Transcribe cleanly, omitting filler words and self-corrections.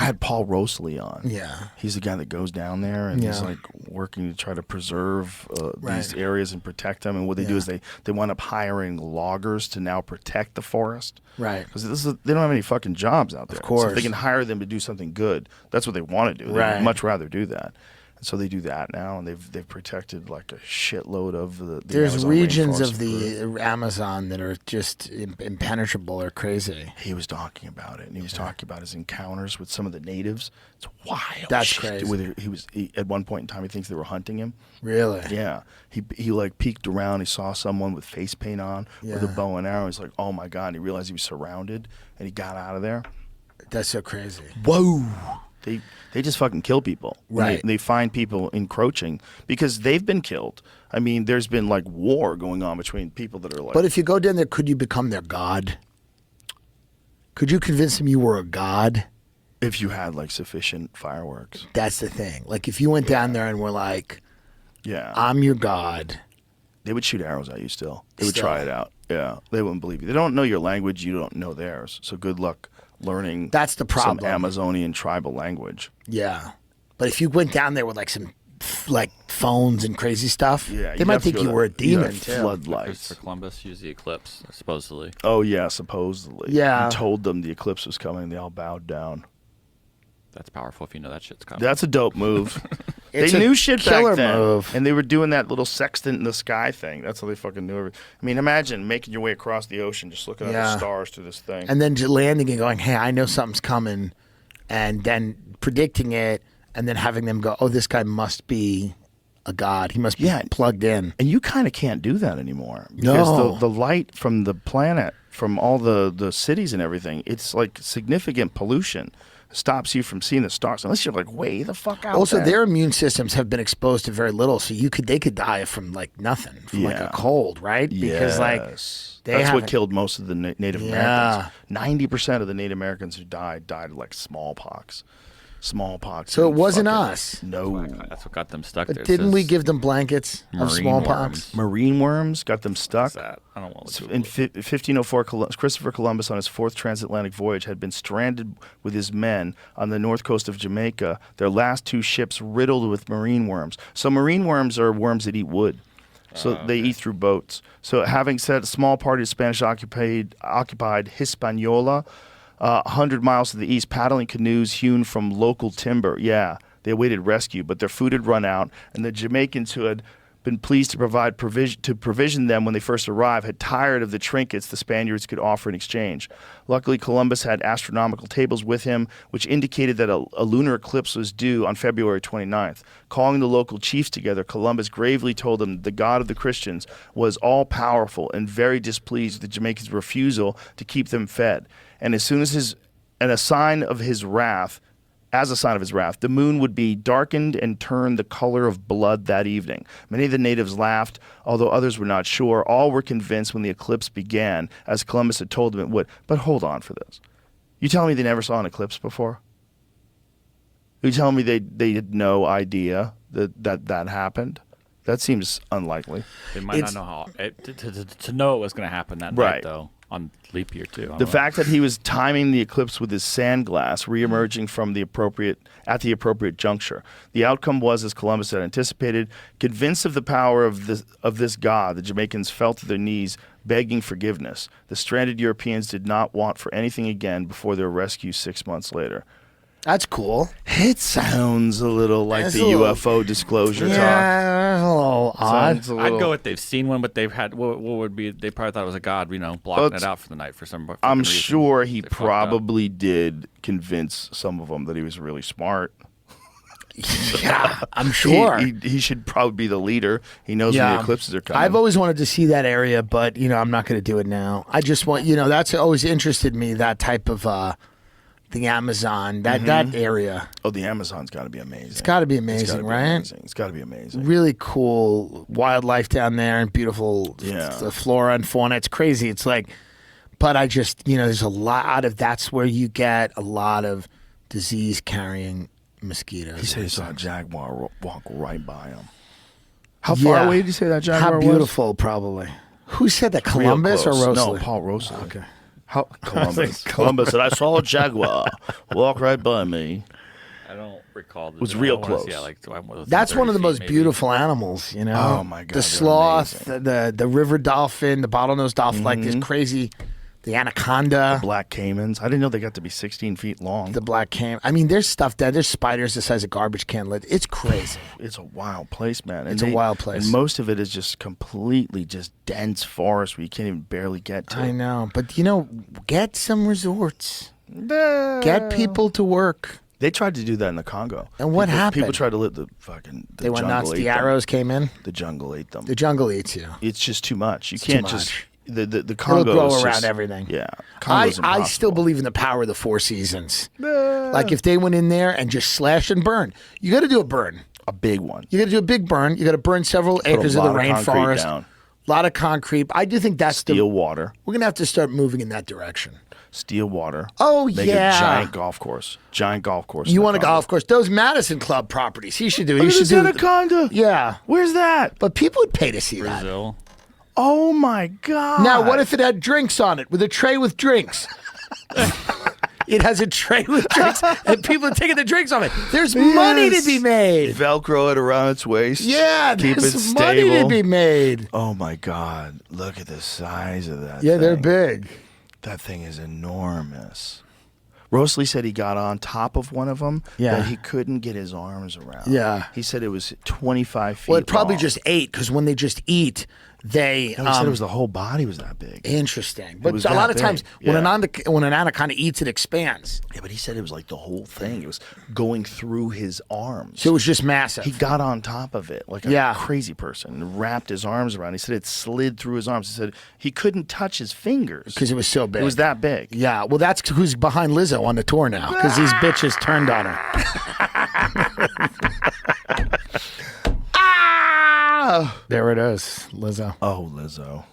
I had Paul Rosley on. Yeah. He's the guy that goes down there and he's like working to try to preserve these areas and protect them. And what they do is they wind up hiring loggers to now protect the forest. Right. Because they don't have any fucking jobs out there. Of course. So if they can hire them to do something good, that's what they want to do. Right. They'd much rather do that. And so they do that now, and they've protected like a shitload of the There's Amazon regions rainforest of the Amazon that are just impenetrable or crazy. He was talking about it, and he was talking about his encounters with some of the natives. It's wild. That's shit. crazy. At one point in time, he thinks they were hunting him. Really? Yeah. He like peeked around. He saw someone with face paint on with a bow and arrow. He's like, oh my God. And he realized he was surrounded, and he got out of there. That's so crazy. Whoa. They just fucking kill people. Right. They find people encroaching because they've been killed. I mean, there's been like war going on between people that are like. But if you go down there, could you become their god? Could you convince them you were a god? If you had like sufficient fireworks. That's the thing. Like if you went down there and were like, yeah, I'm your god. They would shoot arrows at you still. They would try it out. Yeah. They wouldn't believe you. They don't know your language. You don't know theirs. So good luck learning That's the problem. some Amazonian tribal language. Yeah. But if you went down there with like some like phones and crazy stuff, they might think you were a demon too. Floodlights. Christopher Columbus used the eclipse, supposedly. Oh yeah, supposedly. Yeah. He told them the eclipse was coming. They all bowed down. That's powerful if you know that shit's coming. That's a dope move. It's they a knew shit killer back then, move. and they were doing that little sextant in the sky thing. That's how they fucking knew everything. I mean, imagine making your way across the ocean, just looking at the stars through this thing, and then just landing and going, "Hey, I know something's coming," and then predicting it, and then having them go, "Oh, this guy must be a god. He must be plugged in." And you kind of can't do that anymore because the light from the planet, from all the cities and everything, it's like significant pollution. Stops you from seeing the stars unless you're like way the fuck out. Also, there. their immune systems have been exposed to very little, so they could die from like nothing, from like a cold, right? Because like that's what killed most of the Native Americans. 90% of the Native Americans who died of like smallpox. So it wasn't us. No, that's what got them stuck But there. didn't we give them blankets of smallpox? Marine worms got them stuck. What's that? I don't want to. In 1504, Christopher Columbus on his fourth transatlantic voyage had been stranded with his men on the north coast of Jamaica. Their last two ships riddled with marine worms. So marine worms are worms that eat wood. So they eat through boats. So having said a small party of Spanish occupied Hispaniola, 100 miles to the east, paddling canoes hewn from local timber. Yeah, they awaited rescue, but their food had run out, and the Jamaicans who had been pleased to provide provision them when they first arrived had tired of the trinkets the Spaniards could offer in exchange. Luckily, Columbus had astronomical tables with him, which indicated that a lunar eclipse was due on February 29th. Calling the local chiefs together, Columbus gravely told them the God of the Christians was all-powerful and very displeased with the Jamaicans' refusal to keep them fed. And as a sign of his wrath, the moon would be darkened and turn the color of blood that evening. Many of the natives laughed, although others were not sure. All were convinced when the eclipse began, as Columbus had told them it would. But hold on for this. You telling me they never saw an eclipse before? You telling me they had no idea that happened? That seems unlikely. They might not know how to know it was going to happen that night, though. On leap year too. The fact that he was timing the eclipse with his sand glass, reemerging from at the appropriate juncture. The outcome was, as Columbus had anticipated, convinced of the power of this god. The Jamaicans fell to their knees, begging forgiveness. The stranded Europeans did not want for anything again before their rescue 6 months later. That's cool. It sounds a little like the UFO disclosure talk. Yeah, a little odd. I'd go with they've seen one, but they've had what would be? They probably thought it was a god, blocking it out for the night for some. I'm sure he probably did convince some of them that he was really smart. Yeah, I'm sure. He should probably be the leader. He knows when the eclipses are coming. I've always wanted to see that area, but I'm not going to do it now. I just want, that's always interested me, that type of the Amazon, that area. Oh, the Amazon's got to be amazing. It's got to be amazing, right? It's got to be amazing. Really cool wildlife down there and beautiful the flora and fauna. It's crazy. It's like, but I just, there's a lot of, that's where you get a lot of disease-carrying mosquitoes. He said he saw a jaguar walk right by him. How far away did you say that jaguar was? How beautiful, probably. Who said that, Columbus or Rosley? No, Paul Rosley. Okay. How Columbus said, I saw a jaguar walk right by me. I don't recall. It was real close. That's one of the most maybe. beautiful animals, you know. Oh my God, the they're sloth, amazing. the river dolphin, the bottlenose dolphin, like this crazy, the anaconda, Black caimans. I didn't know they got to be 16 feet long. the black cam. I mean, there's stuff there. There's spiders the size of garbage can lids. It's crazy. It's a wild place, man. And It's a wild place. And most of it is just completely just dense forest where you can't even barely get to. I know, but you know, get some resorts. Get people to work. They tried to do that in the Congo. And what happened? People tried to let the They went jungle nuts. ate The them. arrows came in. The jungle ate them. The jungle eats you. It's just too much. You It's can't too just much. the Congo It'll grow is around just- everything. Yeah, I Congo's still impossible. believe in the power of the four seasons. Like if they went in there and just slash and burn, you got to do a burn. a big one. You got to do a big burn. You got to burn several acres of the lot of concrete rainforest. down. A lot of concrete. I do think that's Steel water. We're gonna have to start moving in that direction. Steel water. Oh, Make yeah. a giant golf course. Giant golf course. You want a golf course? Those Madison Club properties. He should do it. He Look at should this do. anaconda. Yeah, Where's that? but people would pay to see that. Brazil. Oh my God. Now, what if it had drinks on it with a tray with drinks? It has a tray with drinks, and people are taking the drinks off it. There's money to be made. Velcro it around its waist? Yeah, Keep it there's money to stable. be made. Oh my God. Look at the size of that Yeah, thing. they're big. That thing is enormous. Rosalie said he got on top of one of them, Yeah. but he couldn't get his arms around. Yeah. He said it was 25 feet Well, it probably long. just ate because when they just eat, they. No, he said it was the whole body was that big. Interesting, but was a lot that of times big. Yeah. when an anaconda eats, it expands. Yeah, but he said it was like the whole thing. It was going through his arms. So it was just massive. He got on top of it like a Yeah. crazy person and wrapped his arms around. He said it slid through his arms. He said he couldn't touch his fingers because it was so big. it was that big. Yeah, well, that's who's behind Lizzo on the tour now because these bitches turned on her. There it is, Lizzo. Oh, Lizzo.